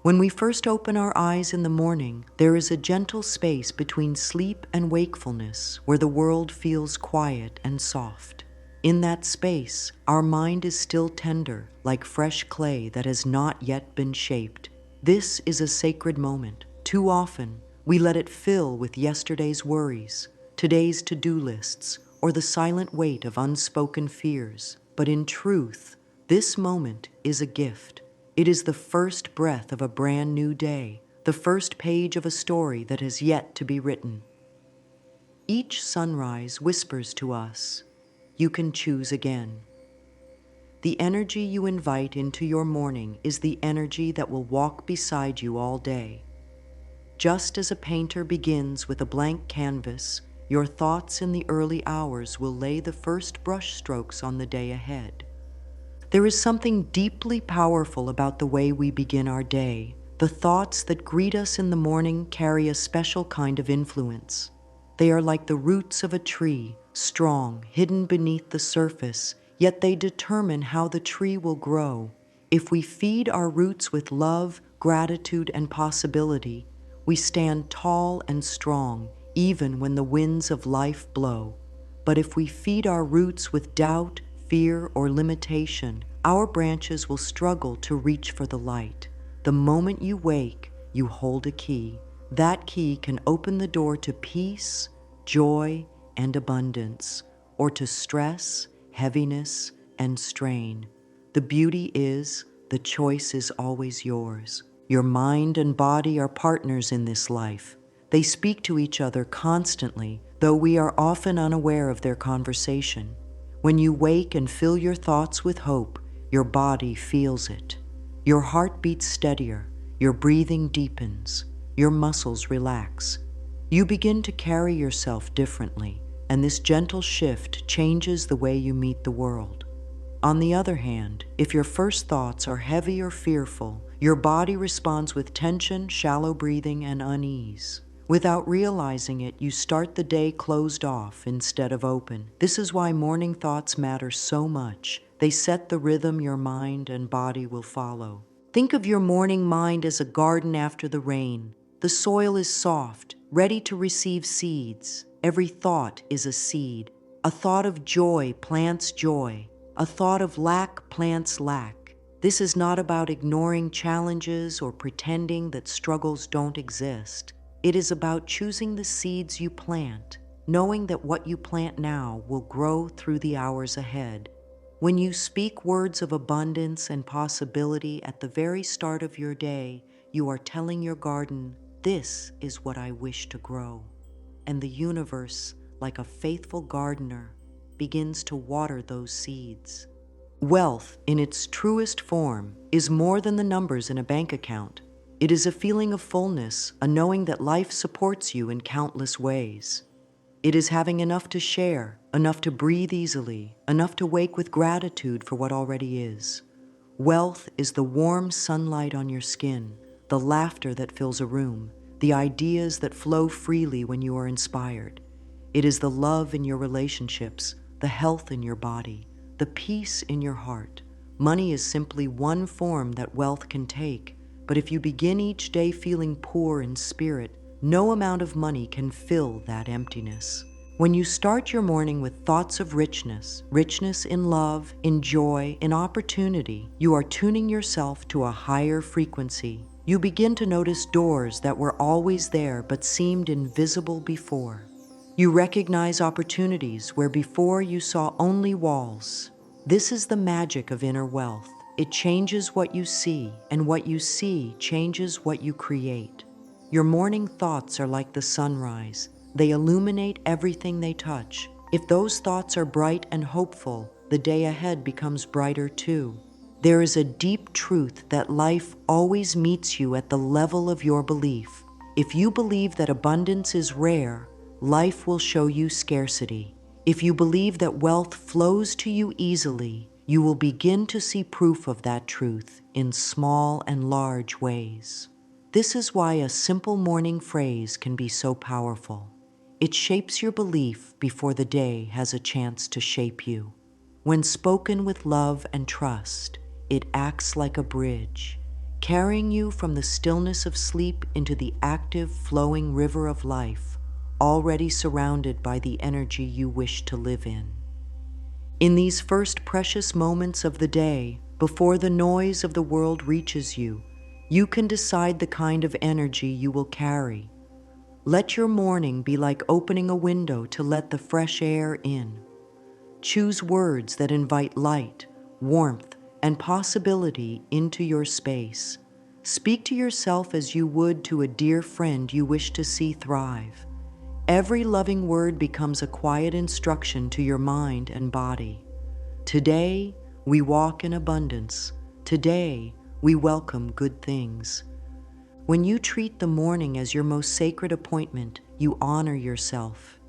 When we first open our eyes in the morning, there is a gentle space between sleep and wakefulness where the world feels quiet and soft. In that space, our mind is still tender, like fresh clay that has not yet been shaped. This is a sacred moment. Too often, we let it fill with yesterday's worries, today's to-do lists, or the silent weight of unspoken fears. But in truth, this moment is a gift. It is the first breath of a brand new day, the first page of a story that has yet to be written. Each sunrise whispers to us, "You can choose again." The energy you invite into your morning is the energy that will walk beside you all day. Just as a painter begins with a blank canvas, your thoughts in the early hours will lay the first brush strokes on the day ahead. There is something deeply powerful about the way we begin our day. The thoughts that greet us in the morning carry a special kind of influence. They are like the roots of a tree, strong, hidden beneath the surface, yet they determine how the tree will grow. If we feed our roots with love, gratitude, and possibility, we stand tall and strong, even when the winds of life blow. But if we feed our roots with doubt, fear, or limitation, our branches will struggle to reach for the light. The moment you wake, you hold a key. That key can open the door to peace, joy, and abundance, or to stress, heaviness, and strain. The beauty is, the choice is always yours. Your mind and body are partners in this life. They speak to each other constantly, though we are often unaware of their conversation. When you wake and fill your thoughts with hope, your body feels it. Your heart beats steadier, your breathing deepens, your muscles relax. You begin to carry yourself differently, and this gentle shift changes the way you meet the world. On the other hand, if your first thoughts are heavy or fearful, your body responds with tension, shallow breathing, and unease. Without realizing it, you start the day closed off instead of open. This is why morning thoughts matter so much. They set the rhythm your mind and body will follow. Think of your morning mind as a garden after the rain. The soil is soft, ready to receive seeds. Every thought is a seed. A thought of joy plants joy. A thought of lack plants lack. This is not about ignoring challenges or pretending that struggles don't exist. It is about choosing the seeds you plant, knowing that what you plant now will grow through the hours ahead. When you speak words of abundance and possibility at the very start of your day, you are telling your garden, "This is what I wish to grow." And the universe, like a faithful gardener, begins to water those seeds. Wealth, in its truest form, is more than the numbers in a bank account. It is a feeling of fullness, a knowing that life supports you in countless ways. It is having enough to share, enough to breathe easily, enough to wake with gratitude for what already is. Wealth is the warm sunlight on your skin, the laughter that fills a room, the ideas that flow freely when you are inspired. It is the love in your relationships, the health in your body, the peace in your heart. Money is simply one form that wealth can take, but if you begin each day feeling poor in spirit, no amount of money can fill that emptiness. When you start your morning with thoughts of richness, richness in love, in joy, in opportunity, you are tuning yourself to a higher frequency. You begin to notice doors that were always there but seemed invisible before. You recognize opportunities where before you saw only walls. This is the magic of inner wealth. It changes what you see, and what you see changes what you create. Your morning thoughts are like the sunrise. They illuminate everything they touch. If those thoughts are bright and hopeful, the day ahead becomes brighter too. There is a deep truth that life always meets you at the level of your belief. If you believe that abundance is rare, life will show you scarcity. If you believe that wealth flows to you easily, you will begin to see proof of that truth in small and large ways. This is why a simple morning phrase can be so powerful. It shapes your belief before the day has a chance to shape you. When spoken with love and trust, it acts like a bridge, carrying you from the stillness of sleep into the active, flowing river of life, already surrounded by the energy you wish to live in. In these first precious moments of the day, before the noise of the world reaches you, you can decide the kind of energy you will carry. Let your morning be like opening a window to let the fresh air in. Choose words that invite light, warmth, and possibility into your space. Speak to yourself as you would to a dear friend you wish to see thrive. Every loving word becomes a quiet instruction to your mind and body. Today, we walk in abundance. Today, we welcome good things. When you treat the morning as your most sacred appointment, you honor yourself.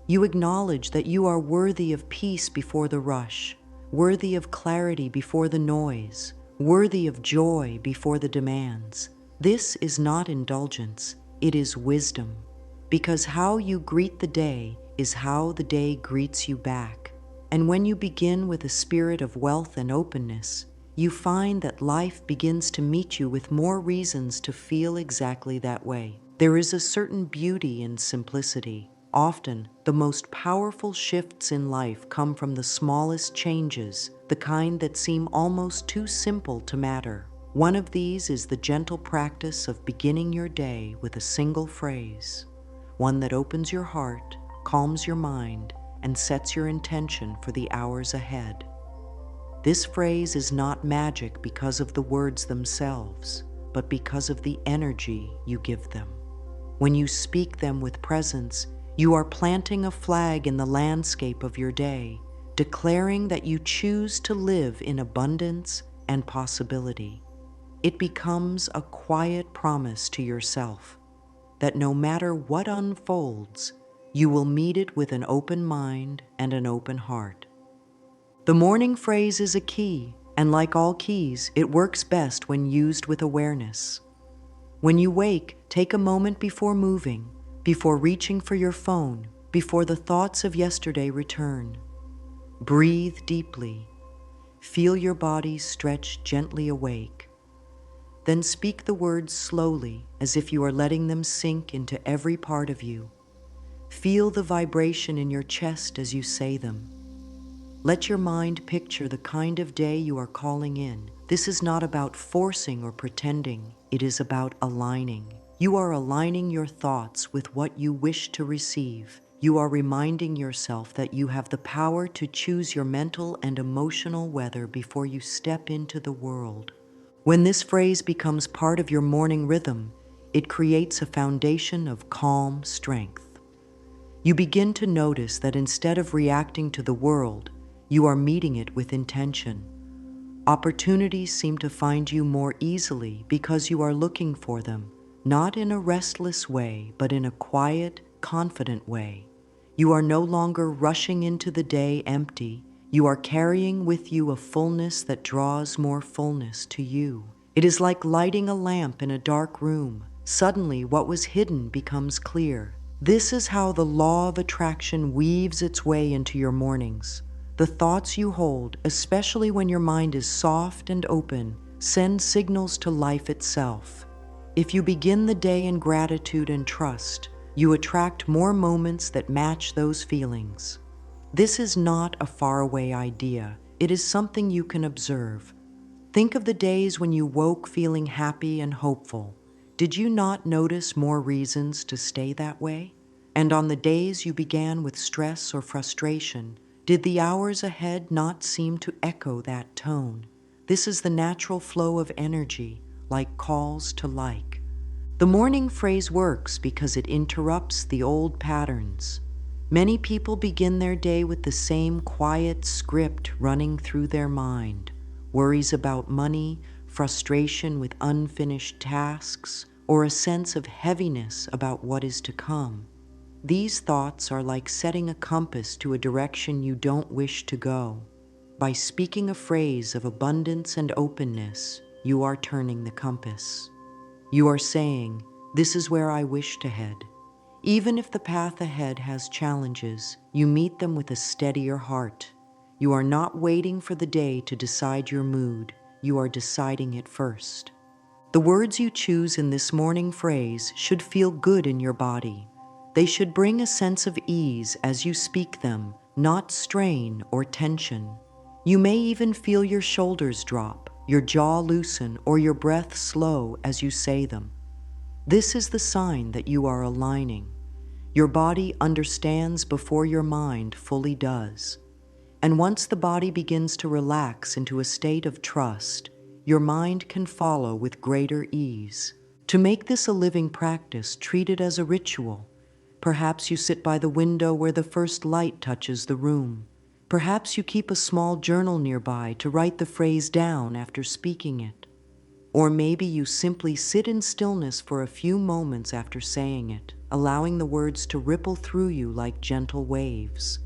You acknowledge that you are worthy of peace before the rush, worthy of clarity before the noise, worthy of joy before the demands. This is not indulgence, it is wisdom. Because how you greet the day is how the day greets you back. And when you begin with a spirit of wealth and openness, you find that life begins to meet you with more reasons to feel exactly that way. There is a certain beauty in simplicity. Often, the most powerful shifts in life come from the smallest changes, the kind that seem almost too simple to matter. One of these is the gentle practice of beginning your day with a single phrase, one that opens your heart, calms your mind, and sets your intention for the hours ahead. This phrase is not magic because of the words themselves, but because of the energy you give them. When you speak them with presence, you are planting a flag in the landscape of your day, declaring that you choose to live in abundance and possibility. It becomes a quiet promise to yourself that no matter what unfolds, you will meet it with an open mind and an open heart. The morning phrase is a key, and like all keys, it works best when used with awareness. When you wake, take a moment before moving, before reaching for your phone, before the thoughts of yesterday return. Breathe deeply. Feel your body stretch gently awake. Then speak the words slowly, as if you are letting them sink into every part of you. Feel the vibration in your chest as you say them. Let your mind picture the kind of day you are calling in. This is not about forcing or pretending. It is about aligning. You are aligning your thoughts with what you wish to receive. You are reminding yourself that you have the power to choose your mental and emotional weather before you step into the world. When this phrase becomes part of your morning rhythm, it creates a foundation of calm strength. You begin to notice that instead of reacting to the world, you are meeting it with intention. Opportunities seem to find you more easily because you are looking for them, not in a restless way, but in a quiet, confident way. You are no longer rushing into the day empty. You are carrying with you a fullness that draws more fullness to you. It is like lighting a lamp in a dark room. Suddenly, what was hidden becomes clear. This is how the law of attraction weaves its way into your mornings. The thoughts you hold, especially when your mind is soft and open, send signals to life itself. If you begin the day in gratitude and trust, you attract more moments that match those feelings. This is not a faraway idea. It is something you can observe. Think of the days when you woke feeling happy and hopeful. Did you not notice more reasons to stay that way? And on the days you began with stress or frustration, did the hours ahead not seem to echo that tone? This is the natural flow of energy, like calls to like. The morning phrase works because it interrupts the old patterns. Many people begin their day with the same quiet script running through their mind. Worries about money, frustration with unfinished tasks, or a sense of heaviness about what is to come. These thoughts are like setting a compass to a direction you don't wish to go. By speaking a phrase of abundance and openness, you are turning the compass. You are saying, "This is where I wish to head." Even if the path ahead has challenges, you meet them with a steadier heart. You are not waiting for the day to decide your mood. You are deciding it first. The words you choose in this morning phrase should feel good in your body. They should bring a sense of ease as you speak them, not strain or tension. You may even feel your shoulders drop, your jaw loosen, or your breath slow as you say them. This is the sign that you are aligning. Your body understands before your mind fully does. And once the body begins to relax into a state of trust, your mind can follow with greater ease. To make this a living practice, treat it as a ritual. Perhaps you sit by the window where the first light touches the room. Perhaps you keep a small journal nearby to write the phrase down after speaking it. Or maybe you simply sit in stillness for a few moments after saying it, allowing the words to ripple through you like gentle waves.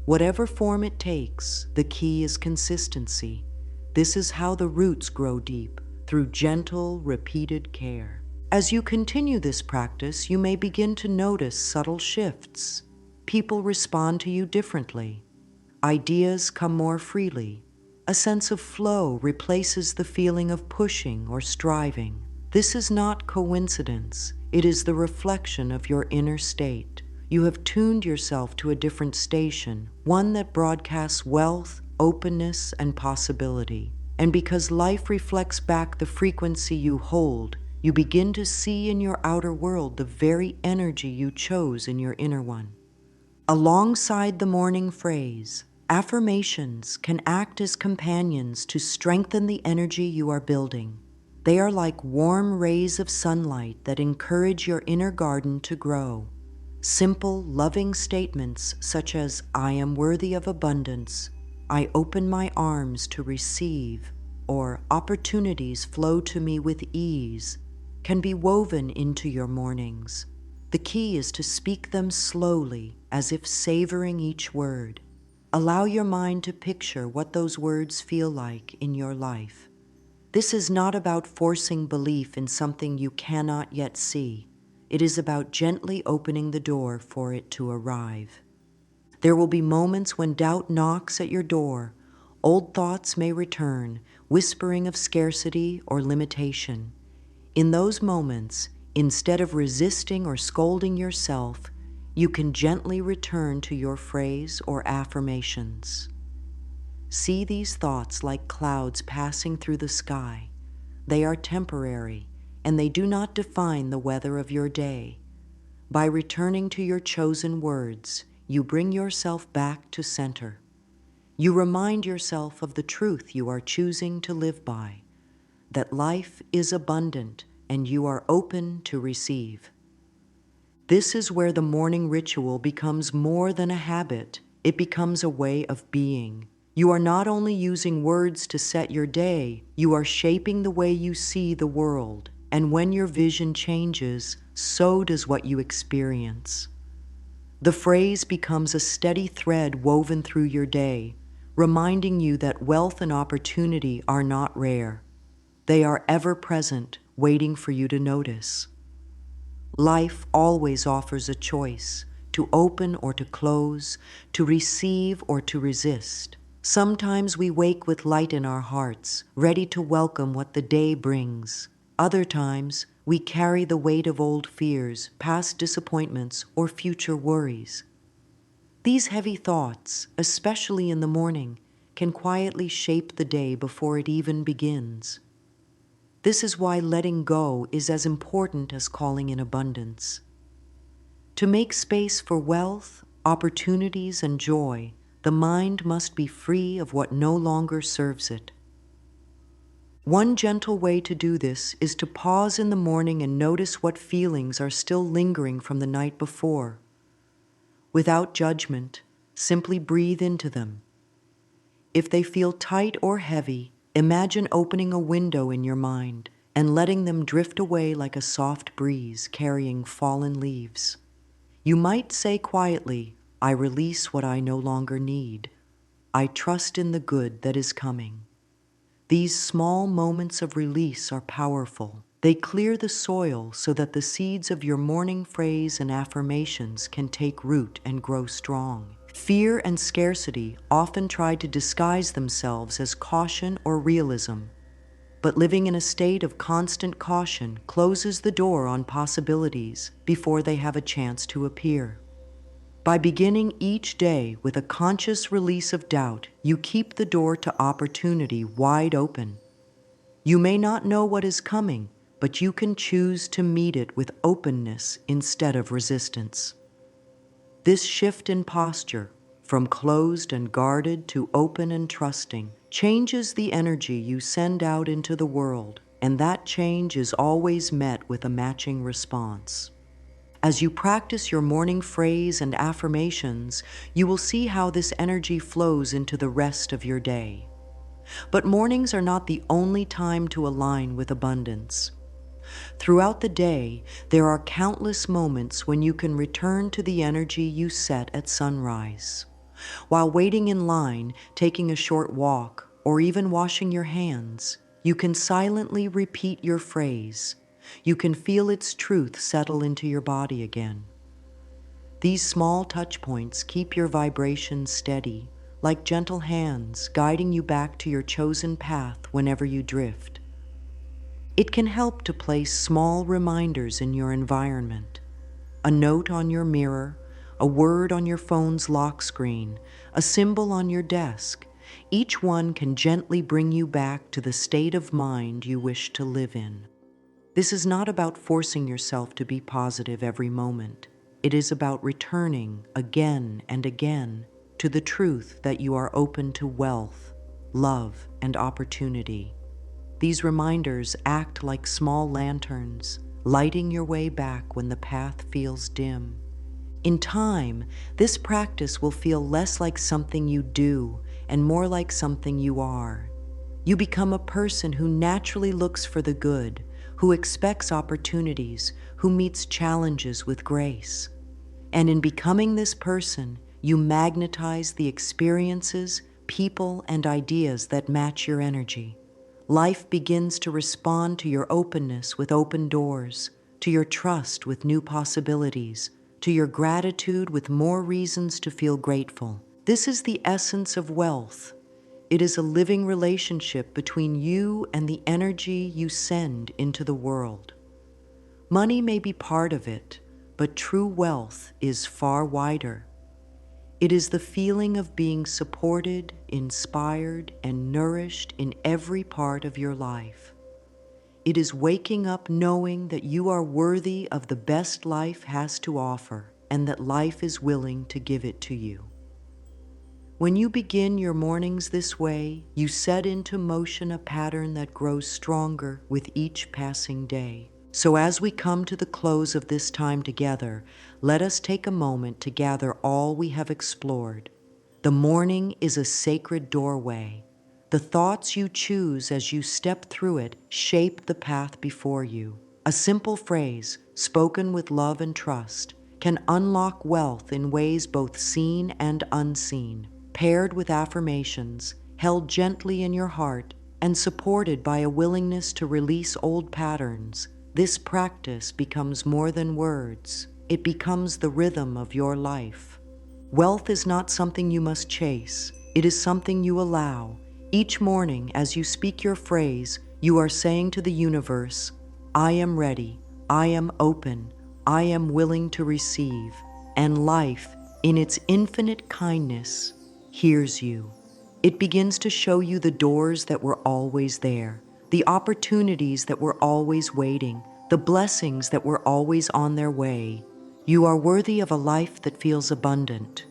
Whatever form it takes, the key is consistency. This is how the roots grow deep, through gentle, repeated care. As you continue this practice, you may begin to notice subtle shifts. People respond to you differently. Ideas come more freely. A sense of flow replaces the feeling of pushing or striving. This is not coincidence. It is the reflection of your inner state. You have tuned yourself to a different station, one that broadcasts wealth, openness, and possibility. And because life reflects back the frequency you hold, you begin to see in your outer world the very energy you chose in your inner one. Alongside the morning phrase, affirmations can act as companions to strengthen the energy you are building. They are like warm rays of sunlight that encourage your inner garden to grow. Simple, loving statements such as, "I am worthy of abundance," "I open my arms to receive," or "opportunities flow to me with ease," can be woven into your mornings. The key is to speak them slowly, as if savoring each word. Allow your mind to picture what those words feel like in your life. This is not about forcing belief in something you cannot yet see. It is about gently opening the door for it to arrive. There will be moments when doubt knocks at your door. Old thoughts may return, whispering of scarcity or limitation. In those moments, instead of resisting or scolding yourself, you can gently return to your phrase or affirmations. See these thoughts like clouds passing through the sky. They are temporary, and they do not define the weather of your day. By returning to your chosen words, you bring yourself back to center. You remind yourself of the truth you are choosing to live by, that life is abundant and you are open to receive. This is where the morning ritual becomes more than a habit. It becomes a way of being. You are not only using words to set your day, you are shaping the way you see the world. And when your vision changes, so does what you experience. The phrase becomes a steady thread woven through your day, reminding you that wealth and opportunity are not rare. They are ever present, waiting for you to notice. Life always offers a choice, to open or to close, to receive or to resist. Sometimes we wake with light in our hearts, ready to welcome what the day brings. Other times, we carry the weight of old fears, past disappointments, or future worries. These heavy thoughts, especially in the morning, can quietly shape the day before it even begins. This is why letting go is as important as calling in abundance. To make space for wealth, opportunities, and joy, the mind must be free of what no longer serves it. One gentle way to do this is to pause in the morning and notice what feelings are still lingering from the night before. Without judgment, simply breathe into them. If they feel tight or heavy, imagine opening a window in your mind and letting them drift away like a soft breeze carrying fallen leaves. You might say quietly, "I release what I no longer need. I trust in the good that is coming." These small moments of release are powerful. They clear the soil so that the seeds of your morning phrase and affirmations can take root and grow strong. Fear and scarcity often try to disguise themselves as caution or realism. but living in a state of constant caution closes the door on possibilities before they have a chance to appear. By beginning each day with a conscious release of doubt, you keep the door to opportunity wide open. You may not know what is coming, but you can choose to meet it with openness instead of resistance. This shift in posture, from closed and guarded to open and trusting, changes the energy you send out into the world, and that change is always met with a matching response. As you practice your morning phrase and affirmations, you will see how this energy flows into the rest of your day. But mornings are not the only time to align with abundance. Throughout the day, there are countless moments when you can return to the energy you set at sunrise. While waiting in line, taking a short walk, or even washing your hands, you can silently repeat your phrase. You can feel its truth settle into your body again. These small touch points keep your vibration steady, like gentle hands guiding you back to your chosen path whenever you drift. It can help to place small reminders in your environment. A note on your mirror, a word on your phone's lock screen, a symbol on your desk. Each one can gently bring you back to the state of mind you wish to live in. This is not about forcing yourself to be positive every moment. It is about returning again and again to the truth that you are open to wealth, love, and opportunity. These reminders act like small lanterns, lighting your way back when the path feels dim. In time, this practice will feel less like something you do and more like something you are. You become a person who naturally looks for the good, who expects opportunities, who meets challenges with grace. And in becoming this person, you magnetize the experiences, people, and ideas that match your energy. Life begins to respond to your openness with open doors, to your trust with new possibilities, to your gratitude with more reasons to feel grateful. This is the essence of wealth. It is a living relationship between you and the energy you send into the world. Money may be part of it, but true wealth is far wider. It is the feeling of being supported, inspired, and nourished in every part of your life. It is waking up knowing that you are worthy of the best life has to offer, and that life is willing to give it to you. When you begin your mornings this way, you set into motion a pattern that grows stronger with each passing day. So as we come to the close of this time together, let us take a moment to gather all we have explored. The morning is a sacred doorway. The thoughts you choose as you step through it shape the path before you. A simple phrase, spoken with love and trust, can unlock wealth in ways both seen and unseen. Paired with affirmations, held gently in your heart, and supported by a willingness to release old patterns, this practice becomes more than words. It becomes the rhythm of your life. Wealth is not something you must chase. It is something you allow. Each morning, as you speak your phrase, you are saying to the universe, I am ready, I am open, I am willing to receive. And life, in its infinite kindness, hears you. It begins to show you the doors that were always there, the opportunities that were always waiting, the blessings that were always on their way. You are worthy of a life that feels abundant.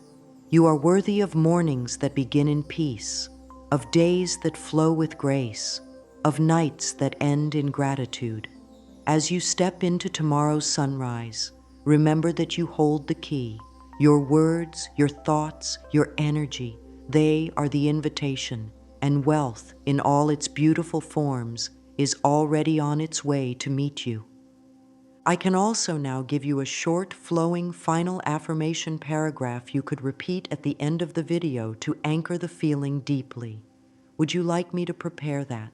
You are worthy of mornings that begin in peace, of days that flow with grace, of nights that end in gratitude. As you step into tomorrow's sunrise, remember that you hold the key. Your words, your thoughts, your energy, they are the invitation, and wealth, in all its beautiful forms, is already on its way to meet you. I can also now give you a short, flowing, final affirmation paragraph you could repeat at the end of the video to anchor the feeling deeply. Would you like me to prepare that?